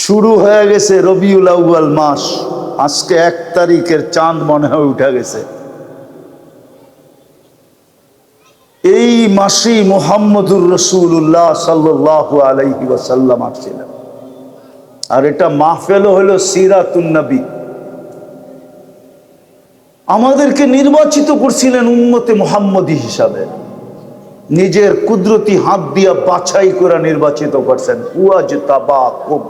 শুরু হয়ে গেছে রবিউল আউয়াল মাস। আজকে 1 তারিখের চাঁদ মনে হয় উঠে গেছে। এই মাসেই মুহাম্মদুর রাসূলুল্লাহ সাল্লাল্লাহু আলাইহি ওয়াসাল্লাম আসছিলেন। আর এটা মাহফিল হলো সিরাতুন নবী। আমাদেরকে নির্বাচিত করছিলেন উম্মতে মুহাম্মদী হিসাবে। নিজের কুদরতি হাত দিয়া বাছাই করে নির্বাচিত করছেন। ওয়াজতাবাকুম,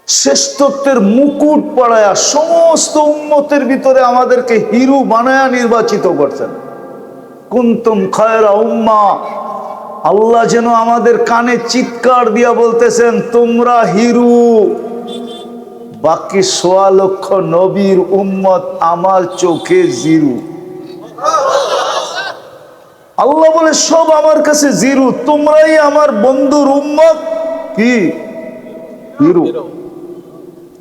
শ্রেষ্ঠত্বের মুকুট পরায়া সমস্ত উম্মতের ভিতরে আমাদেরকে হিরো বানায়া নির্বাচিত করছেন। কুনতুম খায়রা উম্মাহ, আল্লাহ যেন আমাদের কানে চিৎকার দিয়া বলতেছেন তোমরা হিরো। বাকি ১৬ লক্ষ নবীর উম্মত আমার চোখে জিরো। আল্লাহ বলে সব আমার কাছে জিরো, তোমরাই আমার বন্ধুর উম্মত কি হিরো,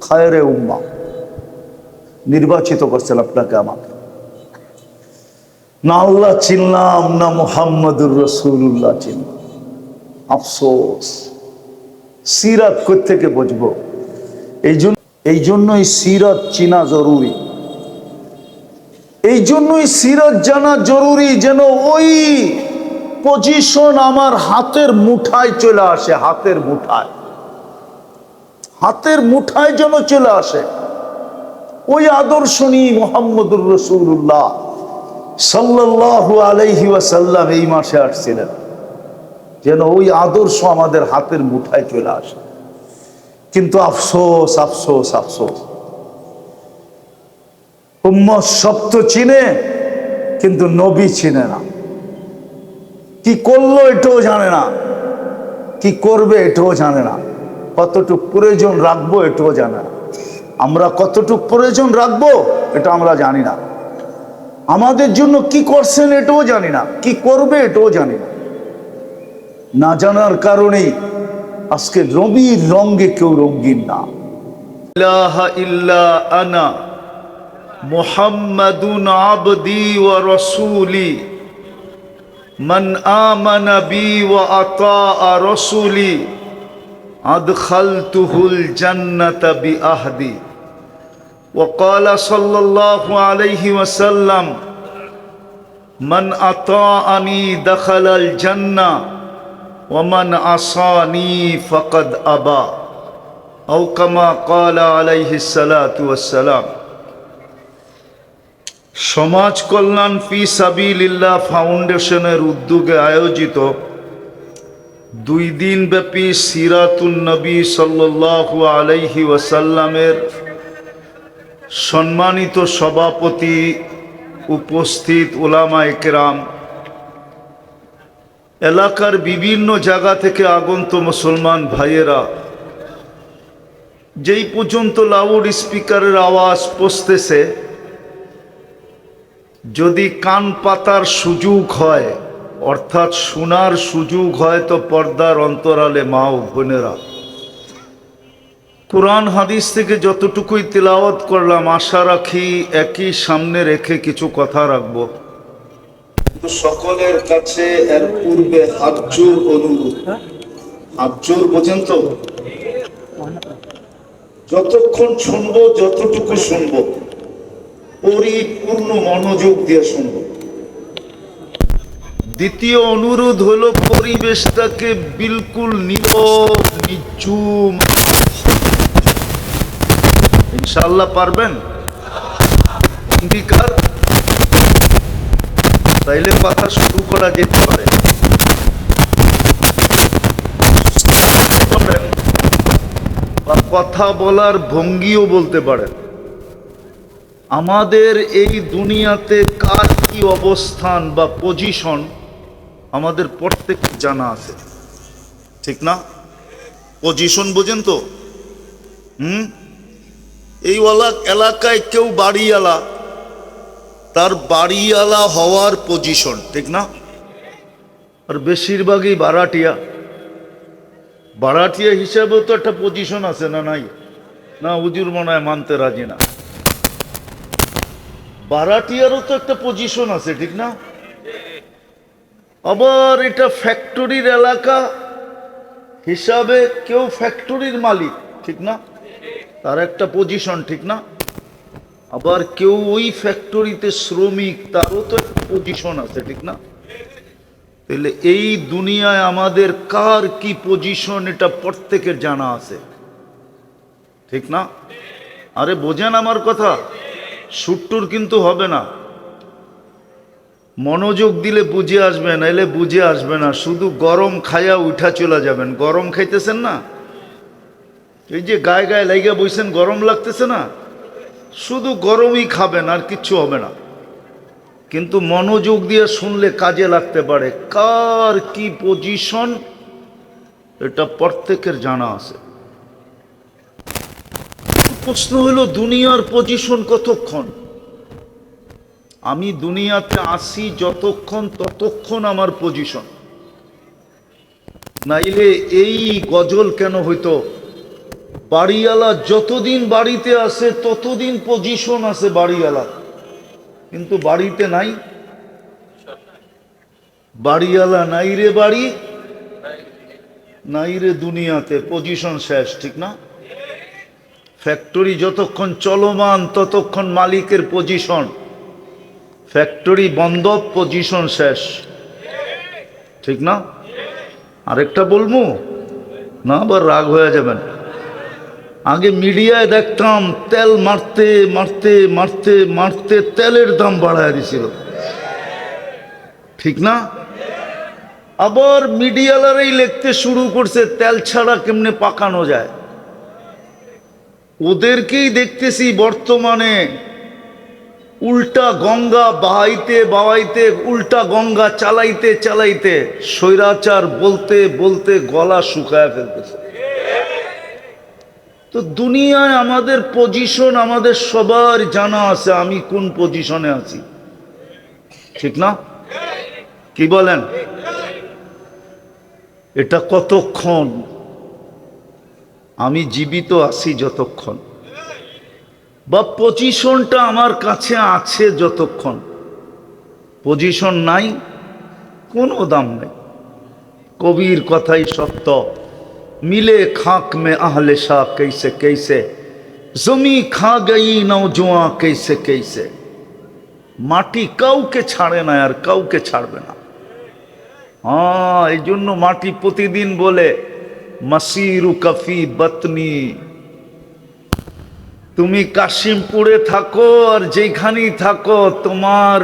খায়রে উম্মাহ। নির্বাচিত করছেন আপনাকে আমাকে। না আল্লাহ চিনলাম, না মুহাম্মদুর রাসূলুল্লাহ চিনলাম। আফসোস, সিরাত কোথা থেকে বুঝবো? এই জন্যই সিরাত চিনা জরুরি। এই জন্যই সিরাত জানা জরুরি, যেন ওই পজিশন আমার হাতের মুঠায় চলে আসে। হাতের মুঠায়, হাতের মুঠায় যেন চলে আসে। ওই আদর্শ নিয়ে মুহাম্মদুর রাসূলুল্লাহ সাল্লাল্লাহু আলাইহি ওয়াসাল্লাম এই মাসে আসছিলেন, যেন ওই আদর্শ আমাদের হাতের মুঠায় চলে আসে। কিন্তু আফসোস আফসোস আফসোস, উম্মত সব তো চিনে কিন্তু নবী চিনে না। কি করলো এটাও জানে না, কি করবে এটাও জানে না, কতটুকু প্রয়োজন রাখবো এটাও জানে না। আমরা কতটুকু প্রয়োজন রাখবো এটা আমরা জানি না। আমাদের জন্য কি করছেন এটাও জানি না, কি করবে এটাও জানি না। না জানার কারণেই আজকে নবীর রঙে কেউ রঙিন না। ইলাহা ইল্লা আনা মুহাম্মাদুন আবদি ওয়া রাসূলি মান আমানা বি ওয়া আতাআ রাসূলি আদখালতুহুল জান্নাতা বিআহদি। وقال صلى الله عليه وسلم من أطاعني دخل الجنة ومن عصاني فقد أبى أو كما قال عليه الصلاة والسلام। সমাজ কল্যাণ ফি সাবিলিল্লাহ ফাউন্ডেশনের উদ্যোগে আয়োজিত 2 দিন ব্যাপী সিরাতুন নবী সাল্লাল্লাহু আলাইহি ওয়াসাল্লামের সম্মানিত সভাপতি, উপস্থিত উলামায়ে কেরাম, এলাকার বিভিন্ন জায়গা থেকে আগত মুসলমান ভাইয়েরা, যেই পর্যন্ত লাউড স্পিকারের আওয়াজ পৌঁছতেছে, যদি কান পাতার সুযোগ হয়, অর্থাৎ শোনার সুযোগ হয়, তো পর্দার অন্তরালে মা ও বোনেরা, কুরআন হাদিস থেকে যতটুকুই তিলাওয়াত করলাম, আশা রাখি একই সামনে রেখে কিছু কথা রাখবো। সকলের কাছে এর পূর্বে হাতজোড় অনুরোধ। হাতজোড় বোঝেন তো? যতক্ষণ শুনবো, যতটুকু শুনবো, পরিপূর্ণ মনোযোগ দিয়ে শুনবো। দ্বিতীয় অনুরোধ হলো পরিবেশটাকে বিলকুল নীরব নিঝুম। ইনশাআল্লাহ পারবেন? অঙ্গীকার? তাইলে কথা শুরু করা যেতে পারে। বা কথা বলার ভঙ্গিও বলতে পারেন। আমাদের এই দুনিয়াতে কার কি অবস্থান বা পজিশন আমাদের প্রত্যেক জানা আছে, ঠিক না? পজিশন বোঝেন তো? এই এলাকায় কেউ বাড়িওয়ালা, তার বাড়িওয়ালা হওয়ার পজিশন, ঠিক না? আর বেশিরভাগই ভাড়াটিয়া। ভাড়াটিয়া হিসাবেও তো একটা পজিশন আছে, না নাই? না, হুজুর মনে হয় মানতে রাজি না। ভাড়াটিয়ারও তো একটা পজিশন আছে, ঠিক না? আবার এটা ফ্যাক্টরির এলাকা, হিসাবে কেউ ফ্যাক্টরির মালিক, ঠিক না? তার একটা পজিশন, ঠিক না? আবার কেউ ওই ফ্যাক্টরিতে শ্রমিক, তারও তো একটা পজিশন আছে, ঠিক না? তাহলে এই দুনিয়ায় আমাদের কার কি পজিশন এটা প্রত্যেকের জানা আছে, ঠিক না? আরে বোঝেন আমার কথা, সুট্টুর কিন্তু হবে না, মনোযোগ দিলে বুঝে আসবে, নাইলে বুঝে আসবে না। শুধু গরম খাইয়া উঠা চলে যাবেন। গরম খাইতেছেন না, এই যে গায়ে গায়ে লাইগা বইছেন, গরম লাগতেছে না, শুধু গরমই খাবেন, আর কিচ্ছু হবে না। কিন্তু মনোযোগ দিয়ে শুনলে কাজে লাগতে পারে। কার কি পজিশন এটা প্রত্যেকের জানা আছে। প্রশ্ন হলো দুনিয়ার পজিশন কতক্ষণ? আমি দুনিয়াতে আসি যতক্ষণ, ততক্ষণ আমার পজিশন। নাইলে এই গজল কেন হইতো, বাড়িওয়ালা যতদিন বাড়িতে আসে ততদিন পজিশন আছে বাড়িওয়ালা, কিন্তু বাড়িতে নাই, বাড়িওয়ালা নাই রে বাড়ি, নাই রে দুনিয়াতে, পজিশন শেষ, ঠিক না? ফ্যাক্টরি যতক্ষণ চলমান ততক্ষণ মালিকের পজিশন, ফ্যাক্টরি বন্ধ, পজিশন শেষ, ঠিক না? আরেকটা বলবো না, আবার রাগ হয়ে যাবেন। আগে মিডিয়ায় দেখতাম তেল মারতে মারতে মারতে মারতে তেলের দাম বাড়ায় দিছিল, ঠিক না? আবার মিডিয়ালারাই লিখতে শুরু করছে তেল ছাড়া কেমনে পাকানো যায়। ওদেরকেই দেখতেছি বর্তমানে উল্টা গঙ্গা বাহাইতে বাহাইতে, উল্টা গঙ্গা চালাইতে চালাইতে স্বৈরাচার বলতে বলতে গলা শুকায় ফেলতেছে। তো দুনিয়ায় আমাদের পজিশন আমাদের সবার জানা আছে, আমি কোন পজিশনে আছি, ঠিক না? কি বলেন? এটা কতক্ষণ? আমি জীবিত আছি যতক্ষণ, বা পজিশনটা আমার কাছে আছে যতক্ষণ। পজিশন নাই, কোনো দাম নেই। কবির কথাই সত্য, মিলে খাক মে আহলে শাহ कैसे कैसे, জমি খা গই নওজোয়ান कैसे कैसे। মাটি কাউকে ছাড়ে না, আর কাউকে ছাড়বে না। হ্যাঁ, এই জন্য মাটি প্রতিদিন বলে মাসিরু কাফি বতনি, তুমি কাশিমপুরে থাকো আর যেখানেই থাকো, তোমার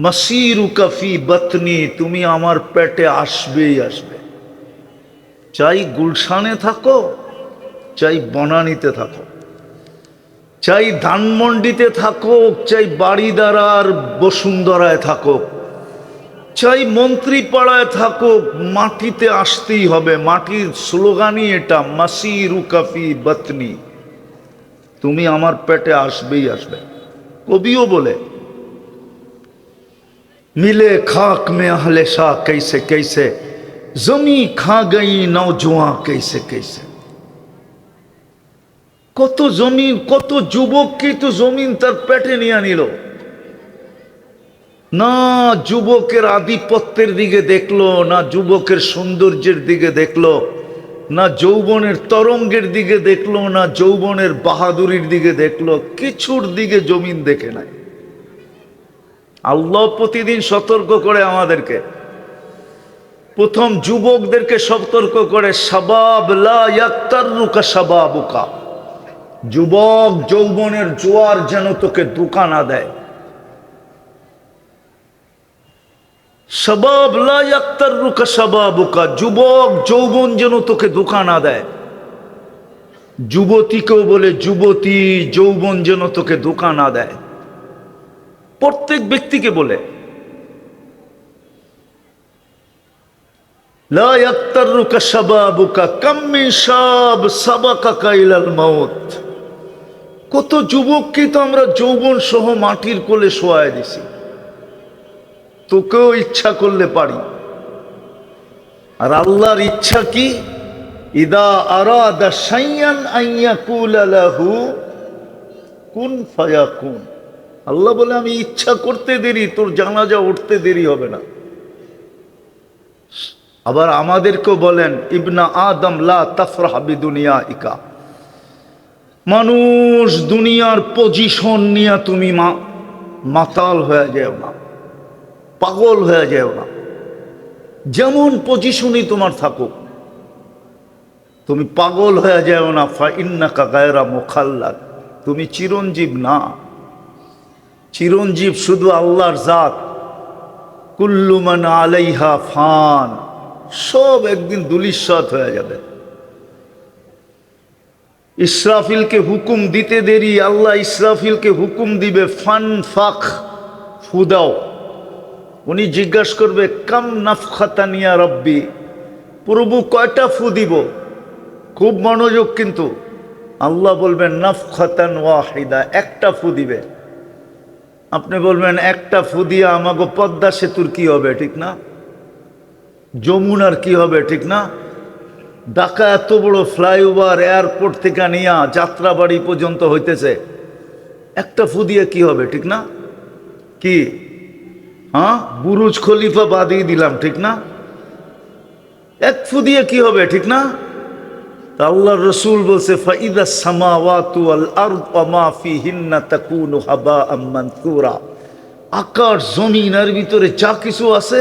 মাসিরু কাফি বতনি, তুমি আমার পেটে আসবেই আসবে। চাই গুলশানে থাকো, চাই বনানীতে থাকো, চাই ধানমন্ডিতে থাকো, চাই বাড়িদারার বসুন্ধরায় থাকো, চাই মন্ত্রী পাড়ায় থাকো, মাটিতে আসতেই হবে। মাটির স্লোগানই এটা, মাসিরু কাফি বতনি, তুমি আমার পেটে আসবেই আসবে। কবিও বলে মিলে খাক মে আহলে শাহ कैसे कैसे, জমি খা গই নওজোয়ান कैसे कैसे। কত জমিন, কত যুবককে তো জমিন তার পেটে নিয়ে নিল না। যুবকের আধিপত্যের দিকে দেখলো না, যুবকের সৌন্দর্যের দিকে দেখলো না, যৌবনের তরঙ্গের দিকে দেখলো না, যৌবনের বাহাদুরির দিকে দেখলো, কিছুর দিকে জমিন দেখে নাই। আল্লাহ প্রতিদিন সতর্ক করে আমাদেরকে। প্রথম যুবকদেরকে সতর্ক করে, শাবাব লা ইয়াক্তারুকা শাবাবুকা, যুবক যৌবনের জোয়ার যেন তোকে ধোঁকা না দেয়। শাবাব লা ইয়াক্তারুকা শাবাবুকা, যুবক যৌবন যেন তোকে ধোঁকা না দেয়। যুবতীকেও বলে যুবতী, যৌবন যেন তোকে ধোঁকা না দেয়। প্রত্যেক ব্যক্তিকে বলে লা ইয়াক্তারুকা শাবাবুকা, কাম মিন শাব সাবাকাকা ইলাল মাউত। কত যুবককে তো আমরা যৌবন সহ মাটির কোলে শোয়ায় দিছি। তোকেও ইচ্ছা করলে পারি। আর আল্লাহর ইচ্ছা কি? ইদা আরাদা শাইয়ান আন ইয়াকুলা লাহু কুন ফায়াকুন। আল্লাহ বলে আমি ইচ্ছা করতে দেরি, তোর জানাজা উঠতে দেরি হবে না। আবার আমাদেরকেও বলেন ইবনা আদম লা তাফরাহ বিদুনিয়াইকা, মানুষ দুনিয়ার পজিশন নিয়ে তুমি মাতাল হয়ে যাও না, পাগল হয়ে যাও না। যেমন পজিশনই তোমার থাকুক, তুমি পাগল হয়ে যাও না। ফা ইন্নাকা গায়রা মুখাল্লাদ, তুমি চিরঞ্জীব না। চিরঞ্জীব শুধু আল্লাহর জাত। কুল্লু মান আলাইহা ফান, সব একদিন ধূলিসাৎ হয়ে যাবে। ইসরাফিলকে হুকুম দিতে দেরি, আল্লাহ ইসরাফিলকে হুকুম দিবে ফান ফাখ, ফু দাও। উনি জিজ্ঞাসা করবে কাম নাফখাতানিয়া রব্বি, প্রভু কয়টা ফু দিব? খুব মনোযোগ কিন্তু। আল্লাহ বলবেন নাফখাতান ওয়াহিদা, একটা ফু দিবে। আপনি বলবেন একটা ফু দিয়ে আমাকে পদ্মা সেতুর কি হবে, ঠিক না? যমুনার কি হবে, ঠিক না? ঢাকা এত বড় ফ্লাইওভার এয়ারপোর্ট থেকে নিয়ে যাত্রাবাড়ি পর্যন্ত হইতেছে, একটা ফু দিয়ে কি হবে, ঠিক না? কি হ্যাঁ, বুরুজ খলিফা বাদিয়ে দিলাম, ঠিক না? এক ফু দিয়ে কি হবে, ঠিক না? আল্লাহ রসুল বলছে ফাইদা সামাওয়াতু ওয়াল আরদ ওয়া মা ফিহিন্না তাকুনু হাবাআম মানসুরা, আকাশ জমিনের ভিতরে যা কিছু আছে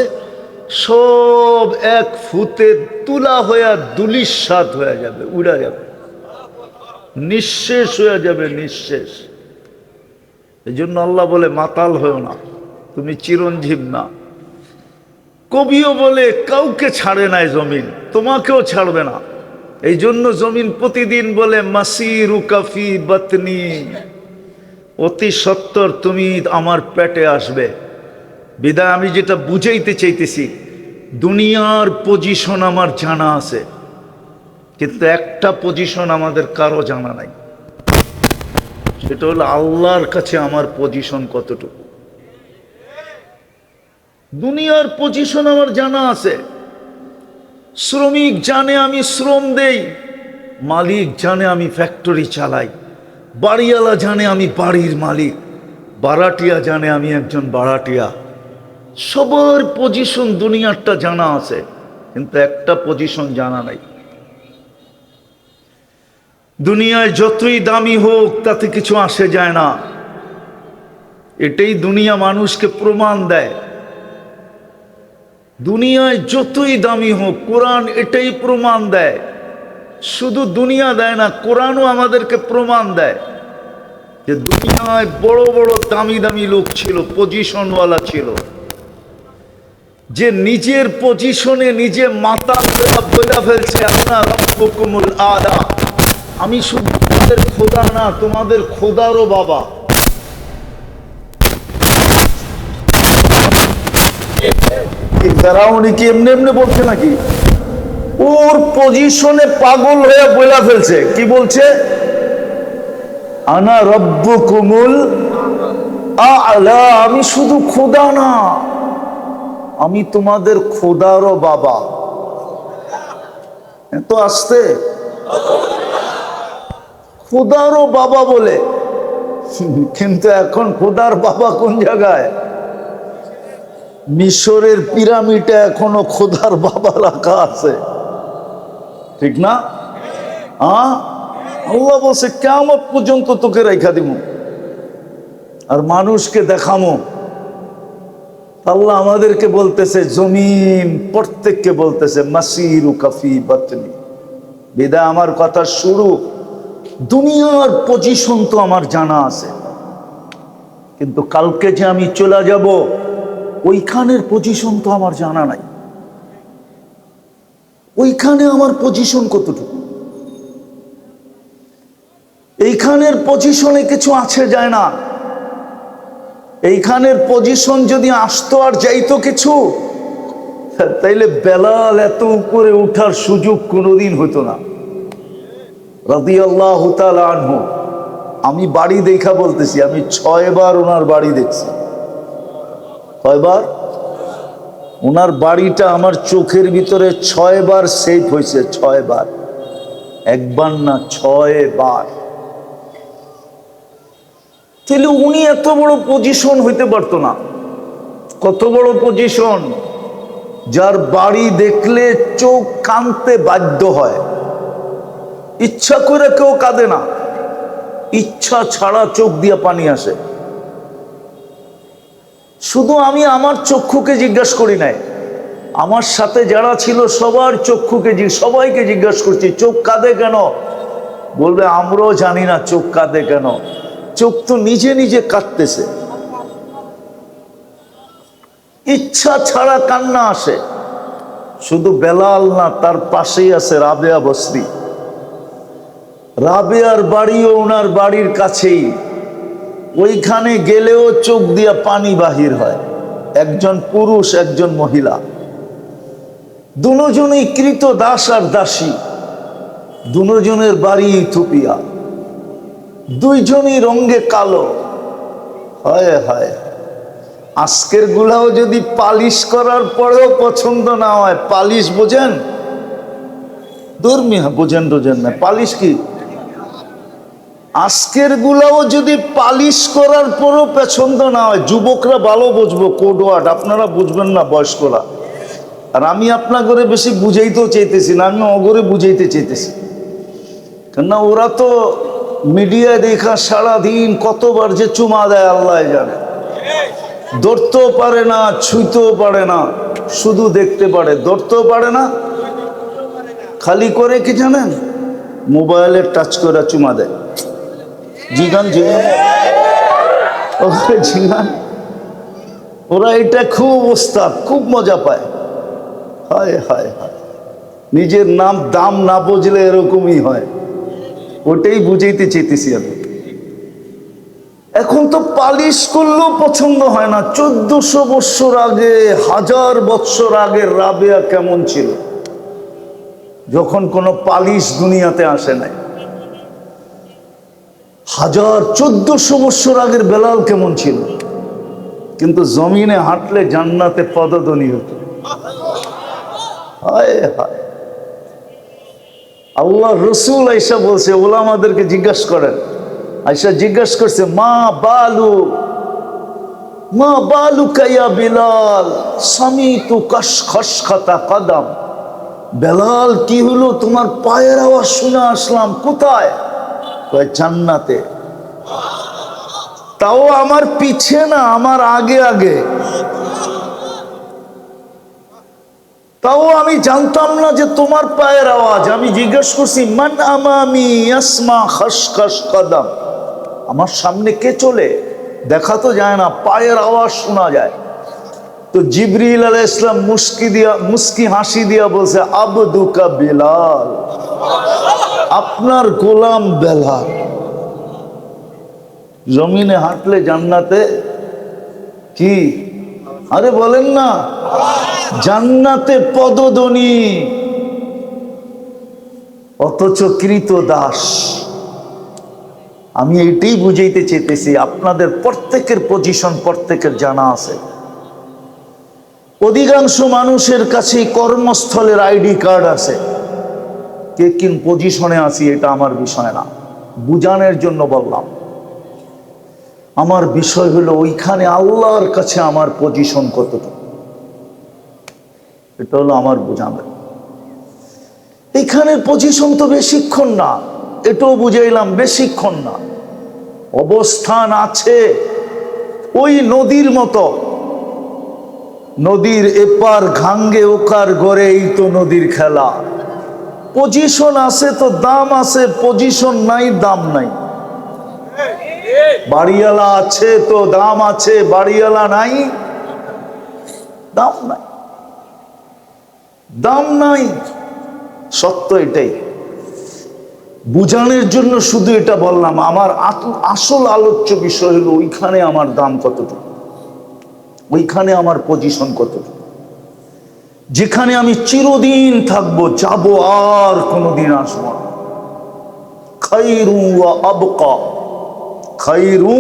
সব এক ফুতে তুলা হয়ে ধূলিসাৎ হয়ে যাবে, উড়া যাবে, নিঃশেষ হয়ে যাবে, নিঃশেষ। এই জন্য আল্লাহ বলে মাতাল হয়েও না, তুমি চিরঞ্জীব না। কবিও বলে কাউকে ছাড়ে নাই জমিন, তোমাকেও ছাড়বে না। এই জন্য জমিন প্রতিদিন বলে মাসিরু কাফি বাতনি, অতি সত্বর তুমি আমার পেটে আসবে। বিদায় আমি যেটা বুঝাইতে চাইতেছি, দুনিয়ার পজিশন আমার জানা আছে, কিন্তু একটা পজিশন আমাদের কারো জানা নাই, সেটা হলো আল্লাহর কাছে আমার পজিশন কতটুকু। দুনিয়ার পজিশন আমার জানা আছে। শ্রমিক জানে আমি শ্রম দেই, মালিক জানে আমি ফ্যাক্টরি চালাই, বাড়িওয়ালা জানে আমি বাড়ির মালিক, বারাটিয়া জানে আমি একজন বারাটিয়া। সবার পজিশন দুনিয়ারটা জানা আছে, কিন্তু একটা পজিশন জানা নাই। দুনিয়ায় যতই দামি হোক তাতে কিছু আসে যায় না, এটাই দুনিয়া মানুষকে প্রমাণ দেয়। দুনিয়ায় যতই দামি হোক, কোরআন এটাই প্রমাণ দেয়। শুধু দুনিয়া দেয় না, কোরআনও আমাদেরকে প্রমাণ দেয় যে দুনিয়ায় বড় বড় দামি দামি লোক ছিল, পজিশনওয়ালা ছিল, যে নিজের পজিশনে নিজে মাথা বলে ফেলছে আনা রাব্বুকুমুল আলা, আমি শুধু তোমাদের খোদা না, তোমাদের খোদারও বাবা। উনি কি এমনি এমনি বলছে নাকি? ওর পজিশনে পাগল হয়ে বলে ফেলছে, কি বলছে? আনা রাব্বুকুমুল আলা, আমি শুধু খোদা না, আমি তোমাদের খোদারও বাবা। এত আসতে খোদারও বাবা বলে, কিন্তু এখন খোদার বাবা কোন জায়গায়? মিশরের পিরামিডে এখনো খোদার বাবা রাখা আছে, ঠিক না? আল্লাহ বলছে কিয়ামত পর্যন্ত তোকে রেখা দিব আর মানুষকে দেখামো। আল্লাহ আমাদেরকে বলতেছে, জমিন প্রত্যেককে বলতেছে মাসিরু কাফি বাতনি। বিদায় আমার কথা শুরু, দুনিয়ার পজিশন তো আমার জানা আছে, কিন্তু কালকে যে আমি চলে যাব ওইখানের পজিশন তো আমার জানা নাই। ওইখানে আমার পজিশন কতটুকু, এইখানের পজিশনে কিছু আছে যায় না। এইখানের পজিশন যদি আসতো আর যাইতো কিছু, তাইলে বেলাল এত উপরে উঠার সুযোগ কোনোদিন হতো না। রাদিয়াল্লাহু তাআলা আনহু, আমি বাড়ি দেখা বলতেছি, আমি 6 বার ওনার বাড়ি দেখছি। কয়বার? ওনার বাড়িটা আমার চোখের ভিতরে 6 বার সেট হয়েছে, 6 বার, একবার না 6 বার। তাহলে উনি এত বড় পজিশন হইতে পারতো না। কত বড় পজিশন! যার বাড়ি দেখলে চোখ কাঁদতে বাধ্য হয়। ইচ্ছা করে কেউ কাঁদে না, ইচ্ছা ছাড়া চোখ দিয়ে পানি আসে। শুধু আমি আমার চক্ষুকে জিজ্ঞাসা করি নাই, আমার সাথে যারা ছিল সবার চক্ষুকে, সবাইকে জিজ্ঞাসা করছি চোখ কাঁদে কেন? বলবে আমরাও জানি না চোখ কাঁদে কেন, চোখ তো নিজে নিজে কাঁদতেছে। ইচ্ছা ছাড়া কান্না আসে। শুধু বেলাল না, তার পাশেই আছে রাবেয়া বসরি। রাবেয়ার বাড়িও ওনার বাড়ির কাছেই, ওইখানে গেলেও চোখ দিয়া পানি বাহির হয়। একজন পুরুষ, একজন মহিলা, দুজনেই কৃত দাস আর দাসী, দুজনের বাড়ি ইথিওপিয়া, দুইজনই রঙে কালো। হায় হায়, আজকের গুলাও যদি পালিশ করার পরেও পছন্দ না হয়, পালিশ বোঝেন? ধর্মী বোঝেন টোঝেন না, পালিশ কি? আজকের গুলাও যদি পালিশ করার পরও পছন্দ না হয়, যুবকরা ভালো বুঝবো কোড ওয়ার্ড, আপনারা বুঝবেন না বয়স্করা। আর আমি আপনার করে বেশি বুঝাইতেও চাইতেছি না, আমি অগরে বুঝাইতে চাইতেছি। কেননা ওরা তো মিডিয়ায় দেখা সারাদিন কতবার যে চুমা দেয় আল্লাহ জানে, ধরতেও পারে না, ছুঁইতেও পারে না, শুধু দেখতে পারে, ধরতেও পারে না। খালি করে কি জানেন, মোবাইলে টাচ করে চুমা দেয়। জিগান জিগান জিগান, ওরা এটা খুব ওস্তাদ, খুব মজা পায়। হায় হায় হায়, নিজের নাম দাম না বুঝলে এরকমই হয়, ওটাই বুঝাইতে চাইতেছি আমি। এখন তো পালিশ করলেও পছন্দ হয় না। 1400 বৎসর আগে, 1000 বৎসর আগের রাবেয়া কেমন ছিল, যখন কোনো পালিশ দুনিয়াতে আসে নাই। 1400 বৎসর আগের বেলাল কেমন ছিল, কিন্তু জমিনে হাঁটলে জান্নাতে পদধ্বনি হতো। হায় হায়, আল্লাহ রসুল আইসা বলছে, ওলামাদেরকে জিজ্ঞাসা করেন, আইসা জিজ্ঞাসা করছে মা বালু কাইয়া বিলাল সামিতু খসখসখাতা কদম। বেলাল কি হলো, তোমার পায়ের আওয়াজ শুনে আসলাম। কোথায়? কয় জান্নাতে। তাও আমার পিছে না, আমার আগে আগে। তাও আমি জানতাম না যে তোমার পায়ের আওয়াজ। আমি জিজ্ঞেস করছি মান আমামি ইয়াসমা খসখস কদম, আমার সামনে কে চলে? দেখা তো যায় না, পায়ের আওয়াজ শোনা যায়। তো জিবরিল আলাইহিস সালাম মুস্কি হাসি দিয়া বলছে আবদুকা বিলাল, আপনার গোলাম বেলাল। জমিনে হাঁটলে জান্নাতে কি? আরে বলেন না, জান্নাতে পদধ্বনি, অথচ কৃত দাস। আমি এইটাই বুঝাইতে চেয়েছি, আপনাদের প্রত্যেকের পজিশন প্রত্যেকের জানা আছে। অধিকাংশ মানুষের কাছে কর্মস্থলের আইডি কার্ড আছে, কে কোন পজিশনে আছি এটা আমার বিষয় না, বুঝানোর জন্য বললাম। আমার বিষয় হলো ওইখানে আল্লাহর কাছে আমার পজিশন কতটুকু, এটা হলো আমার বোঝানো। এইখানের পজিশন তো বেশিক্ষণ না, এটাও বুঝাইলাম বেশিক্ষণ না। অবস্থান আছে ওই নদীর মতো, নদীর এপার ঘাঙ্গে ওকার গড়ে, এই তো নদীর খেলা। পজিশন আছে তো দাম আছে, পজিশন নাই দাম নাই। বাড়িওয়ালা আছে তো দাম আছে, বাড়িওয়ালা নাই দাম নাই, দাম নাই। সত্য এটাই, বুঝানোর জন্য শুধু এটা বললাম। আমার আসল আলোচ্য বিষয় হলো ওইখানে আমার দাম কতটুকু, ওইখানে আমার পজিশন কতটুকু, যেখানে আমি চিরদিন থাকবো, যাব আর কোনোদিন আসবো না। খায়রু ওয়া আবকা, খায়রু।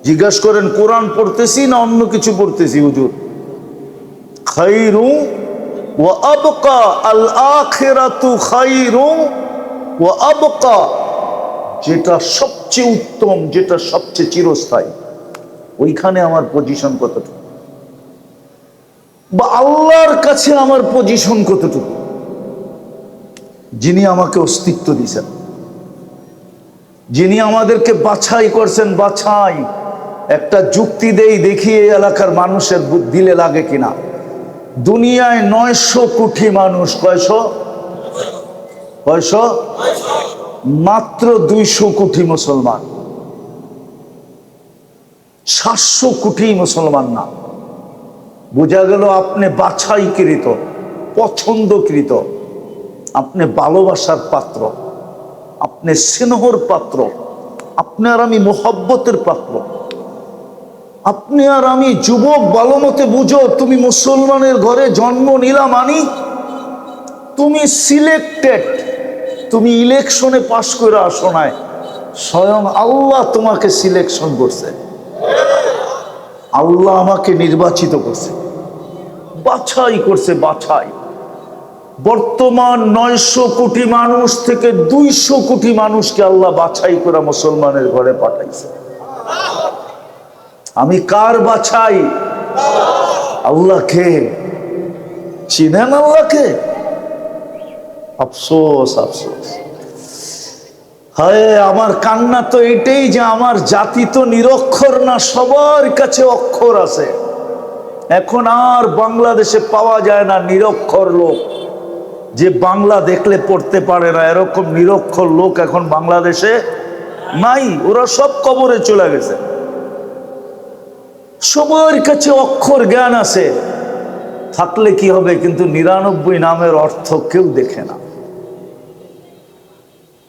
জিজ্ঞাসা করেন কোরআন পড়তেছি না অন্য কিছু পড়তেছি হুজুর? খায়রু ওয়া আবকা, আল আখিরাতু খায়রু ওয়া আবকা, যেটা সবচেয়ে উত্তম, যেটা সবচেয়ে চিরস্থায়ী, ওইখানে আমার পজিশন কতটুকু। বা আল্লাহর কাছে আমার পজিশন কতটুকু, যিনি আমাকে অস্তিত্ব দিয়েছেন, যিনি আমাদেরকে বাছাই করছেন। বাছাই একটা যুক্তি দেই, দেখি এই এলাকার মানুষের দিলে লাগে কিনা। দুনিয়ায় 900 কোটি মানুষ, কয়শো? মাত্র 200 কোটি মুসলমান, 700 কোটি মুসলমান না। বোঝা গেল আপনি বাছাইকৃত, পছন্দকৃত, আপনি ভালোবাসার পাত্র, আপনি স্নেহর পাত্র, আপনি আর আমি মোহব্বতের পাত্র। আপনি আর আমি যুবক, ভালো মতে বুঝো, তুমি মুসলমানের ঘরে জন্ম নিলা মানি তুমি সিলেক্টেড, তুমি ইলেকশনে পাশ করে আসো নাই, স্বয়ং আল্লাহ তোমাকে সিলেকশন করছে, আল্লাহ আমাকে নির্বাচিত করছে, বাছাই করছে, বাছাই। বর্তমান 900 কোটি মানুষ থেকে 200 কোটি মানুষকে আল্লাহ বাছাই করে মুসলমানের ঘরে পাঠাইছে। আমি কার বাছাই? আল্লাহকে। চিনেন আল্লাহকে? আফসোস, আফসোস। হায়, আমার কান্না তো এটাই যে আমার জাতি তো নিরক্ষর না, সবার কাছে অক্ষর আছে। এখন আর বাংলাদেশে পাওয়া যায় না নিরক্ষর লোক, যে বাংলা দেখলে পড়তে পারে না, এরকম নিরক্ষর লোক এখন বাংলাদেশে নাই। ওরা সব কবরে চলে গেছে। সবার কাছে অক্ষর জ্ঞান আছে, থাকলে কি হবে, কিন্তু 99 নামের অর্থ কেউ দেখে না।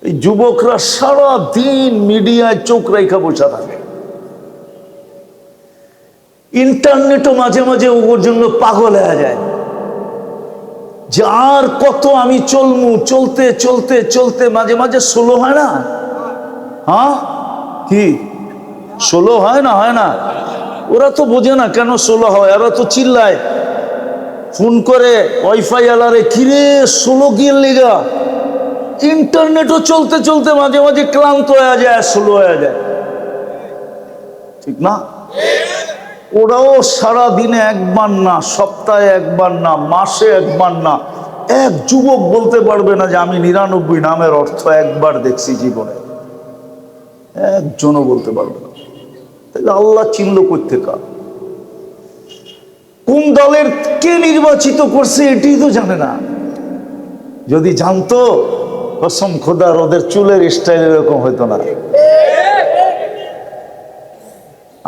এই যুবকরা সারা দিন মিডিয়ায় চোখ রেখা বসে থাকে। ইন্টারনেটও মাঝে মাঝে ওর জন্য পাগল হয়ে যায় যে আর কত আমি চলমু, চলতে চলতে চলতে মাঝে মাঝে স্লো হয় না? হ্যাঁ, কি স্লো হয় না? হয় না? ওরা তো বোঝে না কেন স্লো হয়, ওরা তো চিল্লায় ফোন করে ওয়াইফাই আলারে, কিরে স্লো গিয়ে লেগা। ইন্টারনেটও চলতে চলতে মাঝে মাঝে ক্লান্ত হয়ে যায়, স্লো হয়ে যায়, ঠিক না? ওরাও সারা দিনে একবার না, সপ্তাহে একবার না, মাসে একবার না, এক যুবক বলতে পারবে না যে আমি 99 নামের অর্থ একবার দেখছি জীবনে, একজনও বলতে পারবে না। তাহলে আল্লাহ চিনল কোত্থেকে, কোন দলের কে নির্বাচিত করছে এটাই তো জানে না। যদি জানতো, কসম খোদার ওদের চুলের স্টাইল এরকম হইতো না।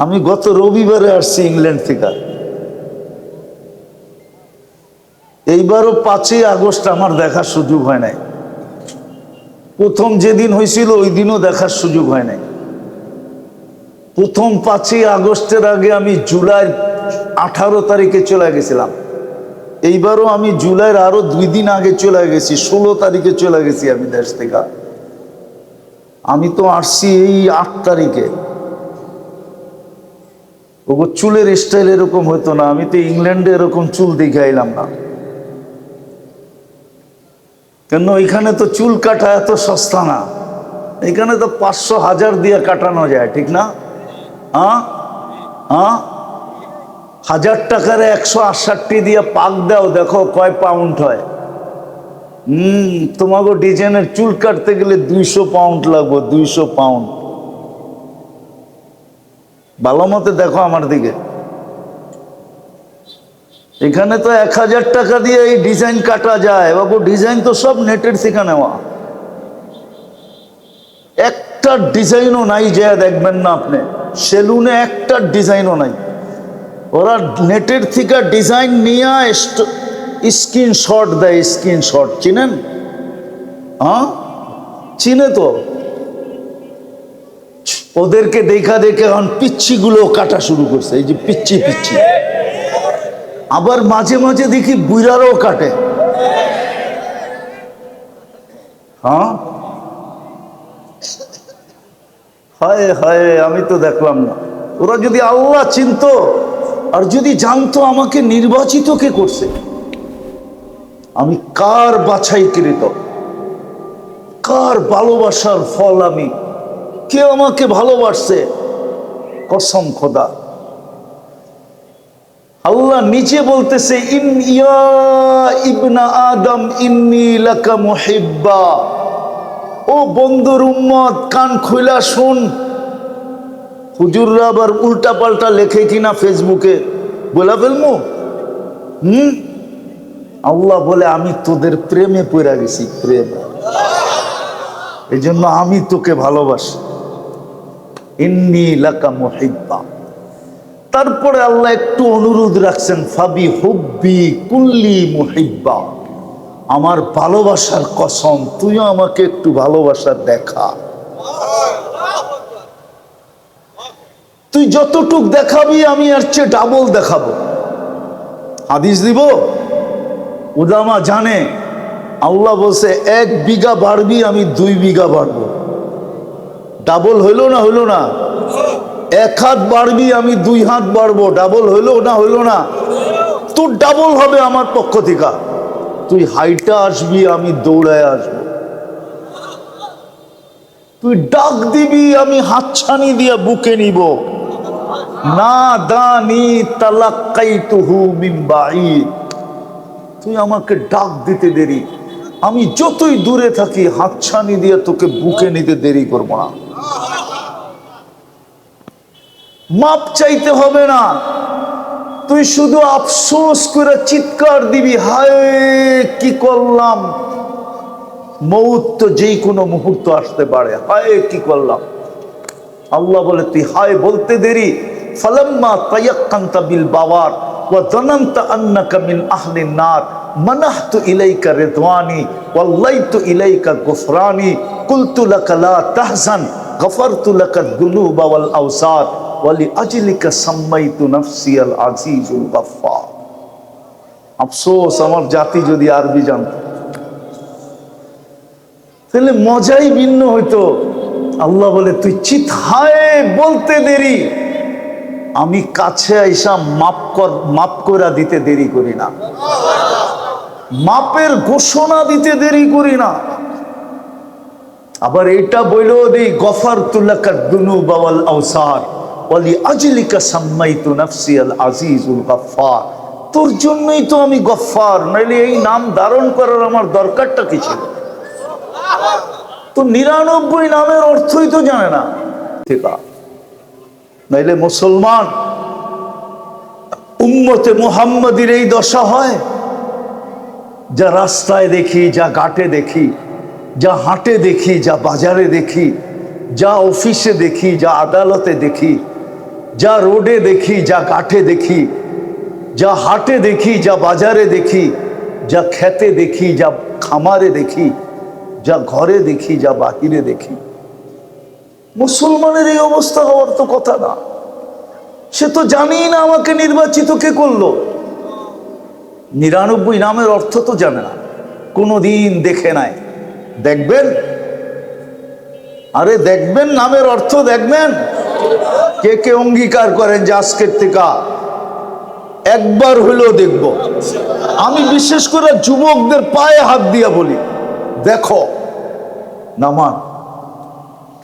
আমি গত রবিবারে আসছি ইংল্যান্ড থেকে, এইবারও 5ই আগস্ট আমার দেখার সুযোগ হয় নাই। প্রথম যেদিন হয়েছিল ওই দিনও দেখার সুযোগ হয় নাই। প্রথম 5ই আগস্টের আগে আমি জুলাই 18 তারিখে চলে গেছিলাম। এইবারও আমি জুলাইয়ের আরো 2 দিন আগে চলে গেছি, 16 তারিখে চলে গেছি আমি দেশ থেকে। আমি তো আসছি এই 8 তারিখে। ওগো চুলের স্টাইল এরকম হইতো না, আমি তো ইংল্যান্ডে এরকম চুল দেখে আইলাম না। কেন, এখানে তো চুল কাটা এত সস্তা না, এখানে তো 500-1000 দিয়ে কাটানো যায়, ঠিক না? হ্যাঁ হ্যাঁ, 1000 টাকার 168 দিয়ে পাক দাও, দেখো কয় পাউন্ড হয়। তোমাকে ডিজাইনের চুল কাটতে গেলে 200 পাউন্ড লাগবে, 200 পাউন্ড। ভালো মতে দেখো আমার দিকে। এখানে তো 1000 টাকা দিয়ে এই ডিজাইন কাটা যায়। বাবু ডিজাইন তো সব নেটের থেকে নেওয়া, একটা ডিজাইনও নাই যে দেখবেন না আপনি সেলুনে, একটা ডিজাইনও নাই। ওরা নেটের থেকে ডিজাইন নিয়ে স্ক্রিনশট দেয়, স্ক্রিনশট। চিনেন? হ্যাঁ, চিনে তো। ওদেরকে দেখা দেখে এখন পিচ্ছিগুলো কাটা শুরু করছে, এই যে পিচ্ছি পিচ্ছি। আবার মাঝে মাঝে দেখি বুইরারও কাটে। হ্যাঁ, হায় হায়, আমি তো দেখলাম না। ওরা যদি আল্লাহ চিনতো আর যদি জানতো আমাকে নির্বাচিত কে করছে, আমি কার বাছাইকৃত, কার ভালোবাসার ফল, আমি কে আমাকে ভালোবাসছে, কসম খোদা। আল্লাহ নিচে বলতেছে ইয়া ইবনা আদম ইন্নী লাকা মুহিব্বা। ও বন্ধুর উম্মত, কান খুইলা শুন। হুজুররা আবার উল্টা পাল্টা লেখে কিনা ফেসবুকে, বলে ফেলমু। আল্লাহ বলে আমি তোদের প্রেমে পড়ে গেছি, প্রেম। এই জন্য আমি তোকে ভালোবাসি। ইন্নী লাকা মুহিব্বা। তারপরে আল্লাহ একটু অনুরোধ রাখছেন, ফাবি হুব্বি কুল্লি মুহিব্বা। আমার ভালোবাসার কসম, তুইও আমাকে একটু ভালোবাসা দেখা। তুই যতটুক দেখাবি আমি এর চেয়ে ডাবল দেখাবো। হাদিস দিব, উলামা জানে। আল্লাহ বলছে 1 বিঘা বাড়বি, আমি 2 বিঘা বাড়বো। ডাবল হইল না? হইল না? 1 হাত বাড়বি, আমি 2 হাত বাড়বো। ডাবল হইল না? হইল না? তোর ডাবল হবে আমার পক্ষ থেকে। তুই হাইটা আসবি, আমি দৌড়ায় আসবো। তুই ডাক দিবি, আমি হাতছানি দিয়ে বুকে নিব। না দানি তালাক্কাইতুহু মিন বাঈদ। তুই আমাকে ডাক দিতে দেরি, আমি যতই দূরে থাকি হাতছানি দিয়ে তোকে বুকে নিতে দেরি করব না। মাপ চাইতে হবে না, তুই শুধু আফসোস করে চিৎকার দিবি, হায় কি করলাম। মৌত তো যেই কোনো মুহূর্ত আসতে পারে, হায় কি করলাম। আল্লাহ বলে তুই হায় বলতে দেরি, ফালাম্মা তায়াক্কানতা বিল বাওয়ার ওয়া যানানতা আন্নাকা মিন আহলিন নার মানাহতু ইলাইকা রিদওয়ানি ওয়াল্লাইতু ইলাইকা গুফরানি কুলতু লাকা লা তাহজান গফারতু লাকা যুনুবা ওয়াল আওসার ওয়া লিআজলিকা সাম্মাইতু নাফসি আল আজিজুল গফফার। আফসোস আমার জাতি যদি আরবি জানতো, তাহলে মজাই ভিন্ন হইতো। আল্লাহ বলে তুই চিৎহায় বলতে দেরি, আমি কাছে আইসা মাপ করা দিতে দেরি করি না, মাপের ঘোষণা দিতে দেরি করি না। আবার এটা বইলেও দেই, গফারতু লাকা যুনুবা ওয়াল আওসার ওয়া লিআজলিকা সাম্মাইতু নাফসি আল আজিজুল গফফার। তোর জন্যই তো আমি গফফার, নাইলে এই নাম ধারণ করার আমার দরকারটা কি ছিল? তো 99 নামের অর্থই তো জানে না, ঠিক আছে? নাইলে মুসলমান উম্মতে মুহাম্মাদির এই দশা হয়। যা রাস্তায় দেখি, যা ঘাটে দেখি, যা হাটে দেখি, যা বাজারে দেখি, যা অফিসে দেখি, যা আদালতে দেখি, যা রোডে দেখি, যা ঘাটে দেখি, যা হাটে দেখি, যা বাজারে দেখি, যা খেতে দেখি, যা খামারে দেখি, যা ঘরে দেখি, যা বাহিরে দেখি, মুসলমানের এই অবস্থা হওয়ার তো কথা না। সে তো জানেই না আমাকে নির্বাচিত কে করলো। 99 নামের অর্থ তো জানে না, কোনোদিন দেখে নাই। দেখবেন, আরে দেখবেন, নামের অর্থ দেখবেন। কে কে অঙ্গীকার করেন যে আজকের থেকে একবার হইলেও দেখব? আমি বিশেষ করে যুবকদের পায়ে হাত দিয়া বলি, দেখো নামান,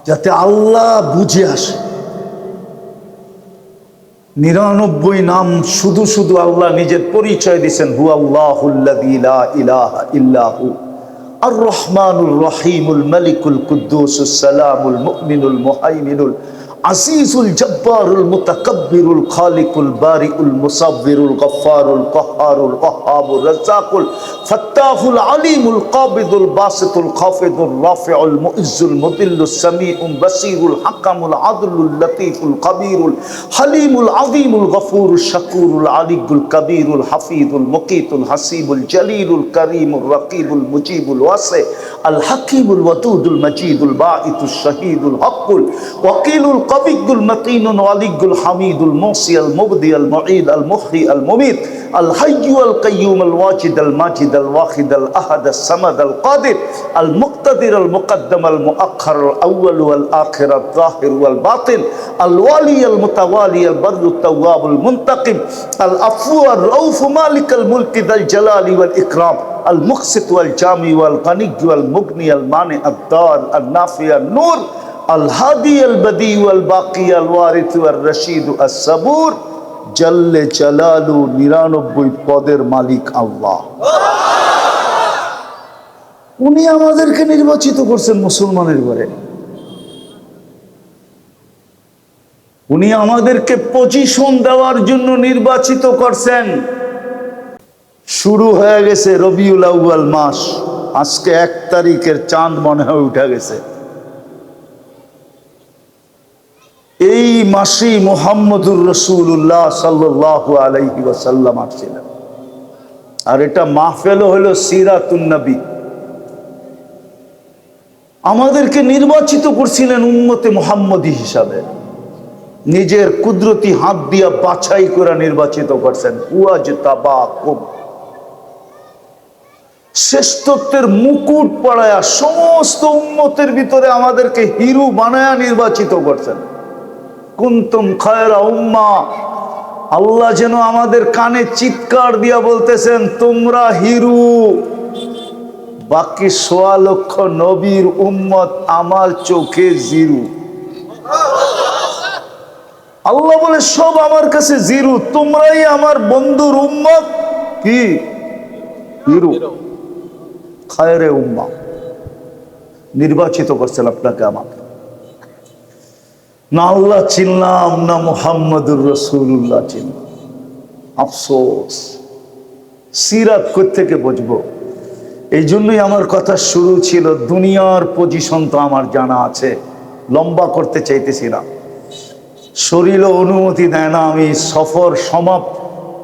যাতে আল্লাহ বুঝে আসে। 99 নাম শুধু শুধু আল্লাহ নিজের পরিচয় দিয়েছেন, হু আল্লাহুল্লাযী লা ইলাহা ইল্লাহু আর রহমানুর রহিমুল মালিকুল কুদ্দুসুস সালামুল মুমিনুল মুহাইমিনুল আজিজুল জব্বারুল মুতাকাব্বিরুল খালিকুল বারিউল মুসাব্বিরুল গফফারুল কাহ্হারুল ওয়াহ্হাবুর রাজ্জাকুল ফাত্তাহুল আলিমুল কাবিদুল বাসিতুল খাফিদুর রাফিউল মুইজ্জুল মুদিল্লুস সামিউল বাসীরুল হাকামুল আদলুল লতীফুল কবীরুল হালিমুল আযীমুল গফুরুশ শাকুরুল আলিয়ুল কবীরুল হাফিজুল মুকীতুল হাসিবুল জলিলুল করিমুর রকিবুল মুজিবুল ওয়াসি আল হাকিমুল ওয়াদুদুল মজিদুল বাঈতুশ শাহীদুল হকুল ওয়াকিলুল القبيض المتين الولي الحميد الموصي المبدي المعيد المحيي المميت الحي القيوم الواجد الماجد الواحد الأحد الصمد القادر المقتدر المقدم المؤخر الأول والآخر الظاهر والباطن الوالي المتوالي البر التواب المنتقم العفو الرؤوف مالك الملك ذا الجلال والإكرام المقسط والجامع والغني والمغني المانع الضار النافع النور الهادي البديع والباقي الوارث والرشيد الصبور জাল্লে জালালু, 99 পদের মালিক আল্লাহ। উনি আমাদেরকে নির্বাচিত করছেন মুসলমানের ঘরে। উনি আমাদেরকে পজিশন দেওয়ার জন্য নির্বাচিত করছেন। শুরু হয়ে গেছে রবিউল আউয়াল মাস, আজকে 1 তারিখের চাঁদ মনে হয় উঠে গেছে। এই মাসেই মুহাম্মদুর রাসূলুল্লাহ সাল্লাল্লাহু আলাইহি ওয়াসাল্লাম আসছিলেন। আর এটা মাহফিল হলো সিরাতুন নবী। আমাদেরকে নির্বাচিত করছিলেন উম্মতে মুহাম্মদী হিসাবে, নিজের কুদরতি হাত দিয়া বাছাই করে নির্বাচিত করছেন। ওয়াজতাবাকুম, শ্রেষ্ঠত্বের মুকুট পরায়া সমস্ত উম্মতের ভিতরে আমাদেরকে হিরো বানায়া নির্বাচিত করছেন। কুনতুম খায়রা উম্মাহ, আল্লাহ যেন আমাদের কানে চিৎকার দিয়া বলতেছেন তোমরা হিরো। বাকি 1.25 লক্ষ নবীর উম্মত আমার চোখে জিরো। আল্লাহ বলে সব আমার কাছে জিরো, তোমরাই আমার বন্ধুর উম্মত কি হিরো, খায়রে উম্মাহ। নির্বাচিত করছেন আপনাকে আমাকে। না আল্লাহ চিনলাম, না মুহাম্মদুর রাসূলুল্লাহ চিনলাম। আফসোস, সিরাত কই থেকে বুঝবো? এই জন্যই আমার কথা শুরু ছিল, দুনিয়ার পজিশন তো আমার জানা আছে, লম্বা করতে চাইতেছি না। শরীরও অনুমতি দেয় না, আমি সফর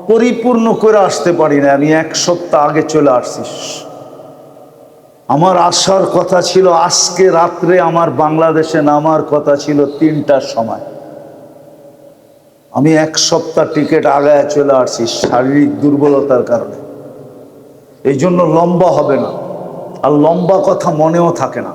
পরিপূর্ণ করে আসতে পারি না। আমি 1 সপ্তাহ আগে চলে আসছি। আমার আসার কথা ছিল আজকে রাত্রে, আমার বাংলাদেশে নামার কথা ছিল 3টার সময়। আমি 1 সপ্তাহ টিকিট আগায় চলে আসছি শারীরিক দুর্বলতার কারণে। এই জন্য লম্বা হবে না, আর লম্বা কথা মনেও থাকে না।